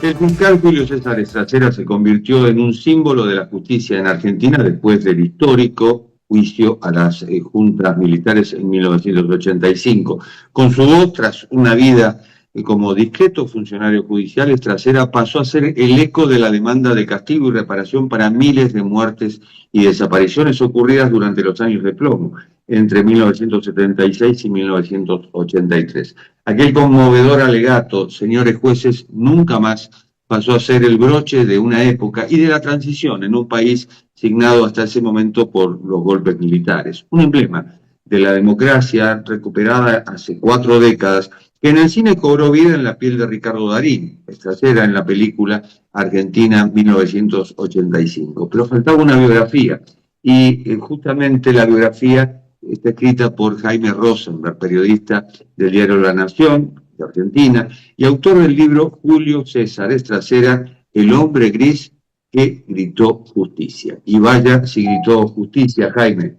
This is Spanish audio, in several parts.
El fiscal Julio César Estracera se convirtió en un símbolo de la justicia en Argentina después del histórico juicio a las juntas militares en 1985. Con su voz, tras una vida como discreto funcionario judicial, Estracera pasó a ser el eco de la demanda de castigo y reparación para miles de muertes y desapariciones ocurridas durante los años de plomo, entre 1976 y 1983. Aquel conmovedor alegato, señores jueces, nunca más pasó a ser el broche de una época y de la transición en un país signado hasta ese momento por los golpes militares. Un emblema de la democracia recuperada hace 4 décadas, que en el cine cobró vida en la piel de Ricardo Darín, Estracera en la película Argentina 1985. Pero faltaba una biografía, y justamente la biografía está escrita por Jaime Rosenberg, periodista del diario La Nación de Argentina y autor del libro Julio César Estracera, El hombre gris que gritó justicia. Y vaya si gritó justicia, Jaime.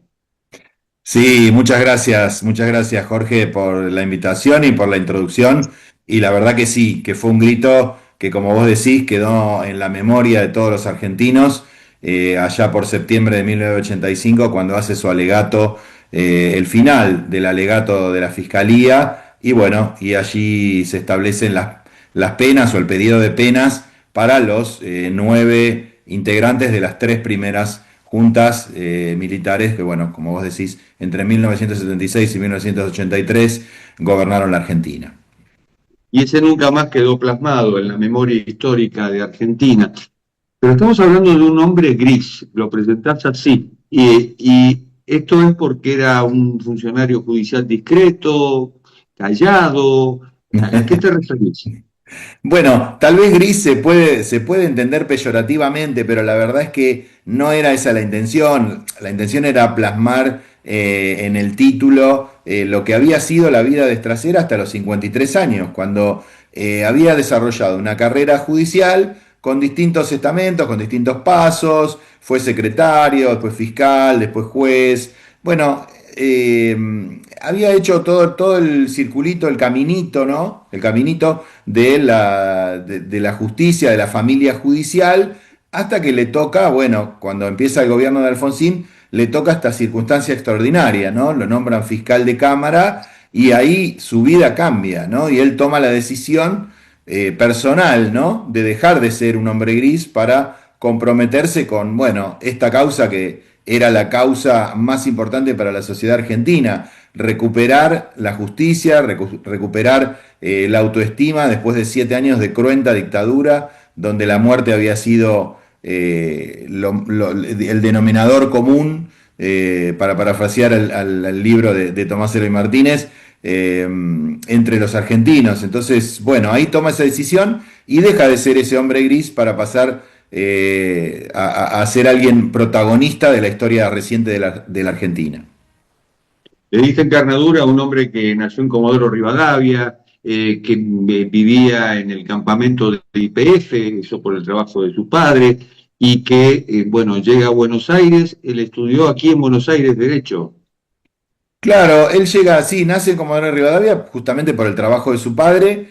Sí, muchas gracias Jorge por la invitación y por la introducción. Y la verdad que sí, que fue un grito que como vos decís quedó en la memoria de todos los argentinos allá por septiembre de 1985 cuando hace su alegato, el final del alegato de la Fiscalía y bueno, y allí se establecen las penas o el pedido de penas para los 9 integrantes de las 3 primeras juntas militares que, bueno, como vos decís, entre 1976 y 1983 gobernaron la Argentina. Y ese nunca más quedó plasmado en la memoria histórica de Argentina. Pero estamos hablando de un hombre gris, lo presentás así. Y esto es porque era un funcionario judicial discreto, callado. ¿A qué te referís? Bueno, tal vez gris se puede entender peyorativamente, pero la verdad es que no era esa la intención. La intención era plasmar en el título lo que había sido la vida de Estracera hasta los 53 años, cuando había desarrollado una carrera judicial con distintos estamentos, con distintos pasos, fue secretario, después fiscal, después juez. Bueno, había hecho todo el circulito, el caminito, ¿no? El caminito de la justicia, de la familia judicial, hasta que le toca, bueno, cuando empieza el gobierno de Alfonsín, le toca esta circunstancia extraordinaria, ¿no? Lo nombran fiscal de Cámara y ahí su vida cambia, ¿no? Y él toma la decisión personal, ¿no? De dejar de ser un hombre gris para comprometerse con, bueno, esta causa que era la causa más importante para la sociedad argentina, recuperar la justicia, recuperar la autoestima después de 7 años de cruenta dictadura, donde la muerte había sido el denominador común, para parafrasear al libro de Tomás Eloy Martínez, entre los argentinos. Entonces, bueno, ahí toma esa decisión y deja de ser ese hombre gris para pasar a ser alguien protagonista de la historia reciente de la Argentina. Le diste encarnadura a un hombre que nació en Comodoro Rivadavia, que vivía en el campamento de YPF, eso por el trabajo de su padre, y que, bueno, llega a Buenos Aires. Él estudió aquí en Buenos Aires Derecho. Claro, él llega así, nace en Comodoro Rivadavia justamente por el trabajo de su padre,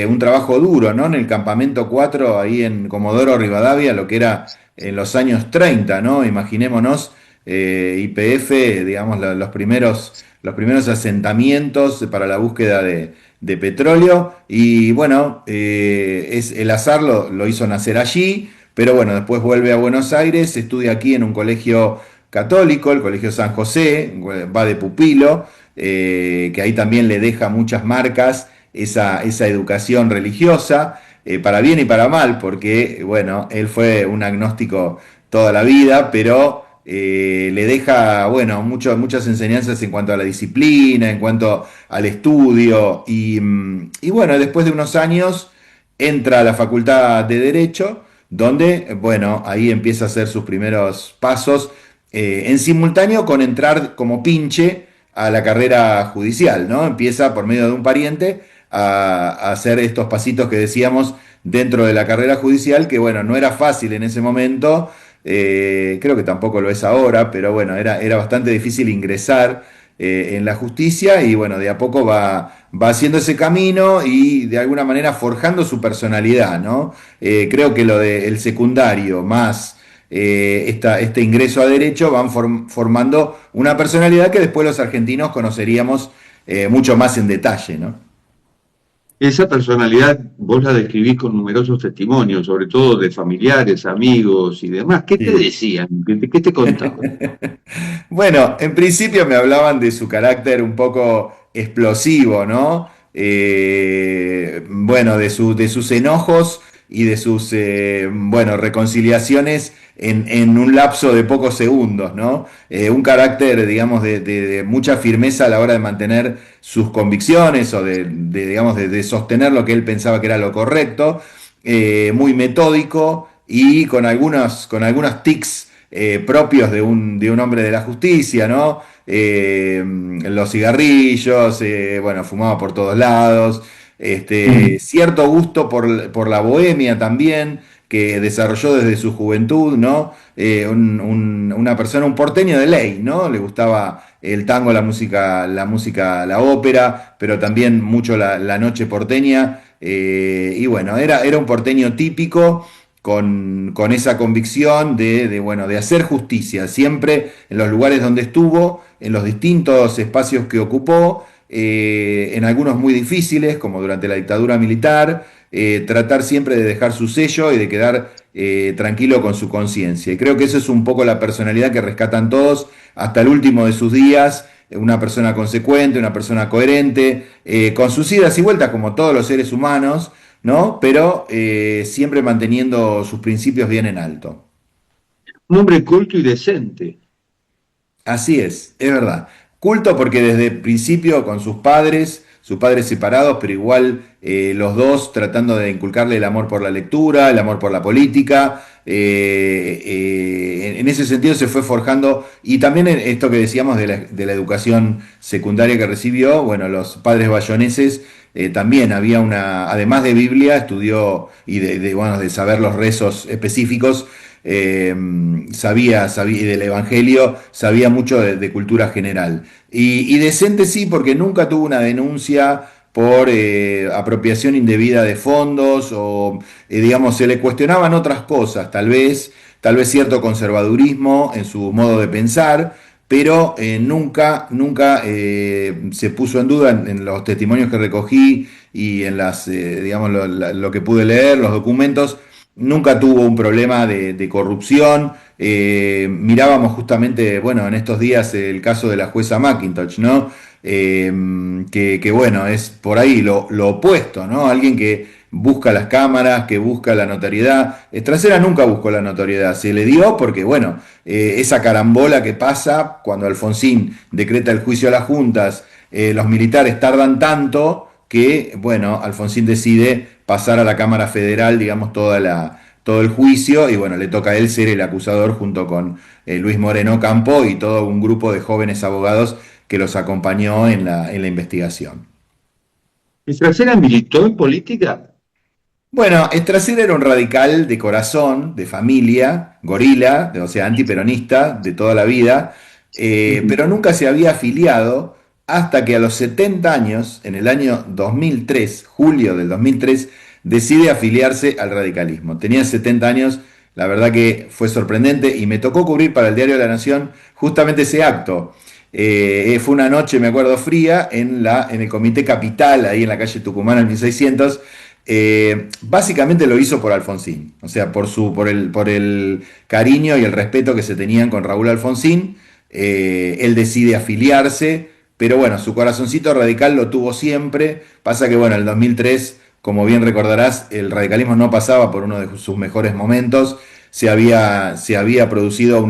un trabajo duro, ¿no? En el campamento 4 ahí en Comodoro Rivadavia, lo que era en los años 30, ¿no? Imaginémonos, YPF, digamos, los primeros asentamientos para la búsqueda de petróleo. Y bueno, el azar lo hizo nacer allí, pero bueno, después vuelve a Buenos Aires, estudia aquí en un colegio católico, el Colegio San José, va de pupilo, que ahí también le deja muchas marcas esa educación religiosa, para bien y para mal, porque, bueno, él fue un agnóstico toda la vida, pero le deja, bueno, muchas enseñanzas en cuanto a la disciplina, en cuanto al estudio, y bueno, después de unos años entra a la Facultad de Derecho, donde, bueno, ahí empieza a hacer sus primeros pasos en simultáneo con entrar como pinche a la carrera judicial, ¿no? Empieza por medio de un pariente a hacer estos pasitos que decíamos dentro de la carrera judicial, que bueno, no era fácil en ese momento, creo que tampoco lo es ahora, pero bueno, era bastante difícil ingresar en la justicia y bueno, de a poco va haciendo ese camino y de alguna manera forjando su personalidad, ¿no? Creo que lo del secundario más este ingreso a derecho van formando una personalidad que después los argentinos conoceríamos mucho más en detalle, ¿no? Esa personalidad vos la describís con numerosos testimonios, sobre todo de familiares, amigos y demás. ¿Qué te Sí. decían? ¿Qué te contaban? Bueno, en principio me hablaban de su carácter un poco explosivo, ¿no? Bueno, de sus enojos y de sus, bueno, reconciliaciones en un lapso de pocos segundos, ¿no? Un carácter, digamos, de mucha firmeza a la hora de mantener sus convicciones o digamos, de sostener lo que él pensaba que era lo correcto, muy metódico y con algunos tics propios de un hombre de la justicia, ¿no? Los cigarrillos, bueno, fumaba por todos lados, cierto gusto por la bohemia también, que desarrolló desde su juventud, ¿no? Una persona, un porteño de ley, ¿no? Le gustaba el tango, la ópera, pero también mucho la noche porteña. Y bueno, era un porteño típico con esa convicción bueno, de hacer justicia, siempre en los lugares donde estuvo, en los distintos espacios que ocupó, en algunos muy difíciles, como durante la dictadura militar, tratar siempre de dejar su sello y de quedar tranquilo con su conciencia. Y creo que eso es un poco la personalidad que rescatan todos hasta el último de sus días. Una persona consecuente, una persona coherente, con sus idas y vueltas como todos los seres humanos, ¿no? Pero siempre manteniendo sus principios bien en alto. Un hombre culto y decente. Así es verdad. Culto porque desde el principio con sus padres separados, pero igual los dos tratando de inculcarle el amor por la lectura, el amor por la política. En ese sentido se fue forjando, y también en esto que decíamos de la educación secundaria que recibió, bueno, los padres bayoneses también había además de Biblia, estudió y bueno, de saber los rezos específicos, sabía y del Evangelio, sabía mucho de cultura general. Y decente sí, porque nunca tuvo una denuncia por apropiación indebida de fondos o, digamos, se le cuestionaban otras cosas, tal vez cierto conservadurismo en su modo de pensar, pero nunca se puso en duda en los testimonios que recogí y en digamos, lo que pude leer, los documentos. Nunca tuvo un problema de corrupción. Mirábamos justamente, bueno, en estos días el caso de la jueza McIntosh, ¿no? Que, bueno, es por ahí lo opuesto, ¿no? Alguien que busca las cámaras, que busca la notoriedad. Estracera nunca buscó la notoriedad, se le dio porque, bueno, esa carambola que pasa cuando Alfonsín decreta el juicio a las juntas, los militares tardan tanto que, bueno, Alfonsín decide pasar a la Cámara Federal, digamos, todo el juicio, y bueno, le toca a él ser el acusador junto con Luis Moreno Campo y todo un grupo de jóvenes abogados que los acompañó en la investigación. ¿Estracera militó en política? Bueno, Estracera era un radical de corazón, de familia, gorila, o sea, antiperonista de toda la vida, pero nunca se había afiliado hasta que a los 70 años, en el año 2003, julio del 2003, decide afiliarse al radicalismo. Tenía 70 años, la verdad que fue sorprendente y me tocó cubrir para el Diario de la Nación justamente ese acto. Fue una noche, me acuerdo, fría en el Comité Capital, ahí en la calle Tucumán, al 1600. Básicamente lo hizo por Alfonsín, o sea, por el cariño y el respeto que se tenían con Raúl Alfonsín. Él decide afiliarse, pero bueno, su corazoncito radical lo tuvo siempre. Pasa que, bueno, en el 2003, como bien recordarás, el radicalismo no pasaba por uno de sus mejores momentos. Se había producido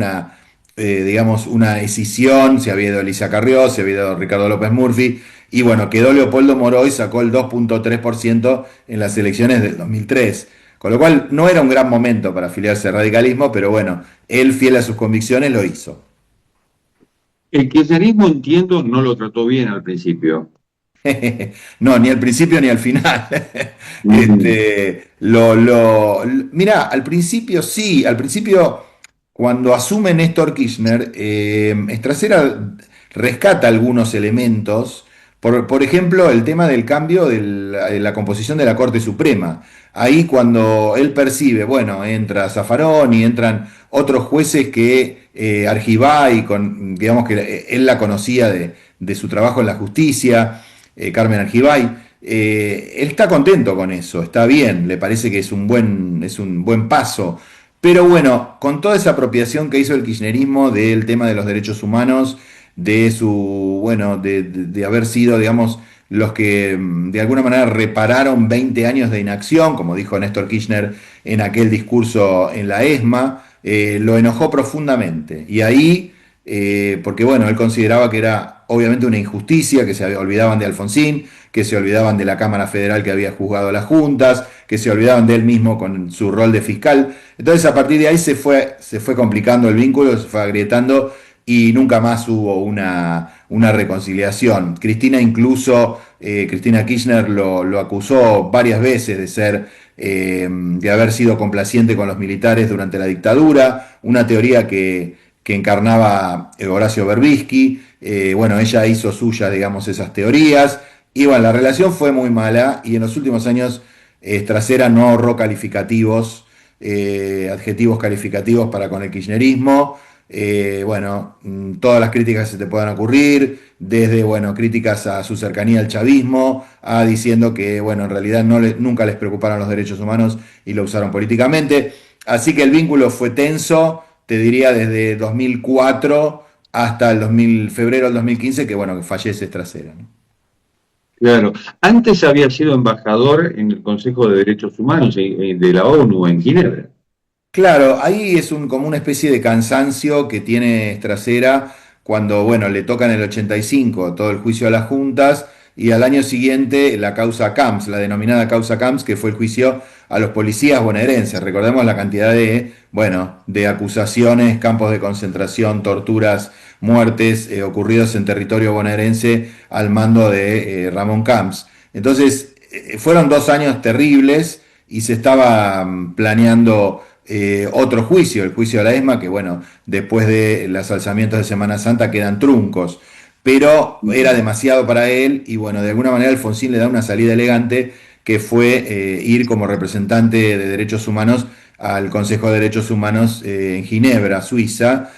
digamos, una escisión, se había ido Elisa Carrió, se había ido Ricardo López Murphy, y bueno, quedó Leopoldo Moró y sacó el 2,3% en las elecciones del 2003. Con lo cual no era un gran momento para afiliarse al radicalismo, pero bueno, él fiel a sus convicciones lo hizo. El kirchnerismo, entiendo, no lo trató bien al principio. No, ni al principio ni al final. Mm. Mirá, al principio sí, al principio cuando asume Néstor Kirchner, Strasera rescata algunos elementos. Por ejemplo, el tema del cambio de la composición de la Corte Suprema. Ahí cuando él percibe, bueno, entra Zaffarón y entran otros jueces que Argibay, digamos que él la conocía de su trabajo en la justicia, Carmen Argibay, él está contento con eso, está bien, le parece que es un buen paso. Pero bueno, con toda esa apropiación que hizo el kirchnerismo del tema de los derechos humanos, de su, bueno, de haber sido, digamos, los que de alguna manera repararon 20 años de inacción, como dijo Néstor Kirchner en aquel discurso en la ESMA, lo enojó profundamente. Y ahí, porque bueno, él consideraba que era obviamente una injusticia, que se olvidaban de Alfonsín, que se olvidaban de la Cámara Federal que había juzgado las juntas, que se olvidaban de él mismo con su rol de fiscal. Entonces a partir de ahí se fue complicando el vínculo, se fue agrietando y nunca más hubo una reconciliación. Cristina incluso, Cristina Kirchner lo acusó varias veces de haber sido complaciente con los militares durante la dictadura, una teoría que encarnaba Horacio Berbisky. Bueno, ella hizo suyas, digamos, esas teorías. Y bueno, la relación fue muy mala y en los últimos años Trasera no ahorró calificativos, adjetivos calificativos para con el kirchnerismo. Bueno, todas las críticas que se te puedan ocurrir, desde, bueno, críticas a su cercanía al chavismo, a diciendo que, bueno, en realidad nunca les preocuparon los derechos humanos y lo usaron políticamente. Así que el vínculo fue tenso, te diría desde 2004 hasta el febrero del 2015, que bueno, que fallece Trasera, ¿no? Claro. Antes había sido embajador en el Consejo de Derechos Humanos de la ONU en Ginebra. Claro, ahí es como una especie de cansancio que tiene Trasera cuando, bueno, le toca en el 85 todo el juicio a las juntas y al año siguiente la causa Camps, la denominada causa Camps, que fue el juicio a los policías bonaerenses. Recordemos la cantidad de, bueno, de acusaciones, campos de concentración, torturas, muertes ocurridos en territorio bonaerense al mando de Ramón Camps. Entonces, fueron 2 años terribles y se estaba planeando otro juicio, el juicio de la ESMA, que bueno, después de los alzamientos de Semana Santa quedan truncos, pero era demasiado para él y bueno, de alguna manera Alfonsín le da una salida elegante que fue ir como representante de derechos humanos al Consejo de Derechos Humanos en Ginebra, Suiza,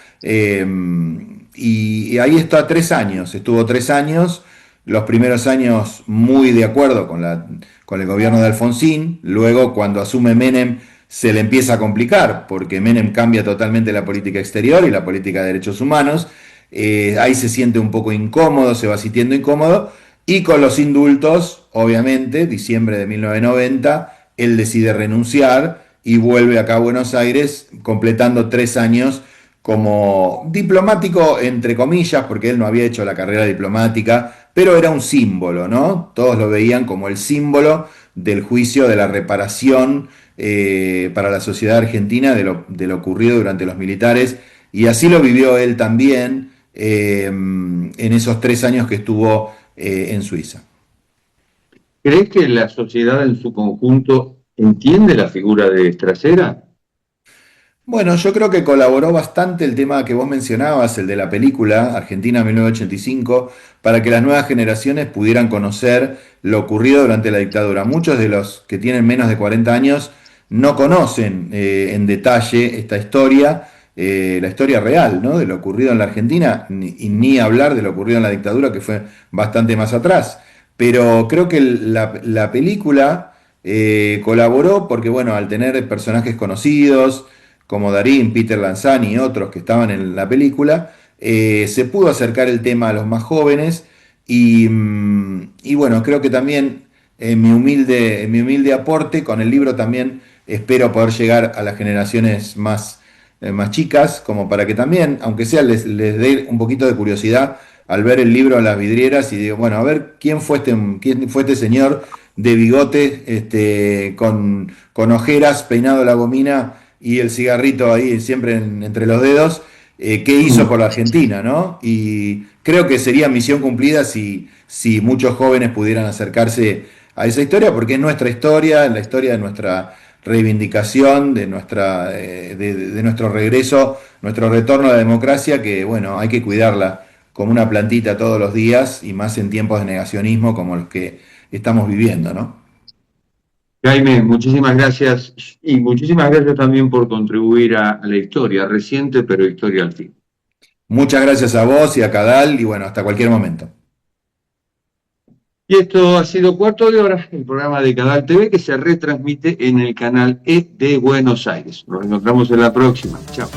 y ahí está 3 años, estuvo 3 años, los primeros años muy de acuerdo con el gobierno de Alfonsín, luego cuando asume Menem se le empieza a complicar, porque Menem cambia totalmente la política exterior y la política de derechos humanos, ahí se siente un poco incómodo, se va sintiendo incómodo, y con los indultos, obviamente, diciembre de 1990, él decide renunciar y vuelve acá a Buenos Aires, completando 3 años como diplomático, entre comillas, porque él no había hecho la carrera diplomática, pero era un símbolo, ¿no? Todos lo veían como el símbolo del juicio, de la reparación para la sociedad argentina de lo ocurrido durante los militares, y así lo vivió él también en esos 3 años que estuvo en Suiza. ¿Crees que la sociedad en su conjunto entiende la figura de Trasera? Bueno, yo creo que colaboró bastante el tema que vos mencionabas, el de la película Argentina 1985, para que las nuevas generaciones pudieran conocer lo ocurrido durante la dictadura. Muchos de los que tienen menos de 40 años no conocen en detalle esta historia, la historia real, ¿no? De lo ocurrido en la Argentina, y ni hablar de lo ocurrido en la dictadura, que fue bastante más atrás. Pero creo que la película colaboró porque, bueno, al tener personajes conocidos, como Darín, Peter Lanzani y otros que estaban en la película, se pudo acercar el tema a los más jóvenes y bueno, creo que también en mi humilde aporte con el libro también espero poder llegar a las generaciones más chicas, como para que también, aunque sea, les dé un poquito de curiosidad al ver el libro a las vidrieras y digo, bueno, a ver quién fue este señor de bigote, con ojeras, peinado la gomina y el cigarrito ahí siempre entre los dedos, qué hizo por la Argentina, ¿no? Y creo que sería misión cumplida si muchos jóvenes pudieran acercarse a esa historia, porque es nuestra historia, la historia de nuestra reivindicación, de nuestro regreso, nuestro retorno a la democracia, que bueno, hay que cuidarla como una plantita todos los días y más en tiempos de negacionismo como los que estamos viviendo, ¿no? Jaime, muchísimas gracias y muchísimas gracias también por contribuir a la historia reciente, pero historia al fin. Muchas gracias a vos y a Cadal y bueno, hasta cualquier momento. Y esto ha sido Cuarto de Hora, el programa de Canal TV que se retransmite en el canal E de Buenos Aires. Nos encontramos en la próxima. Chao.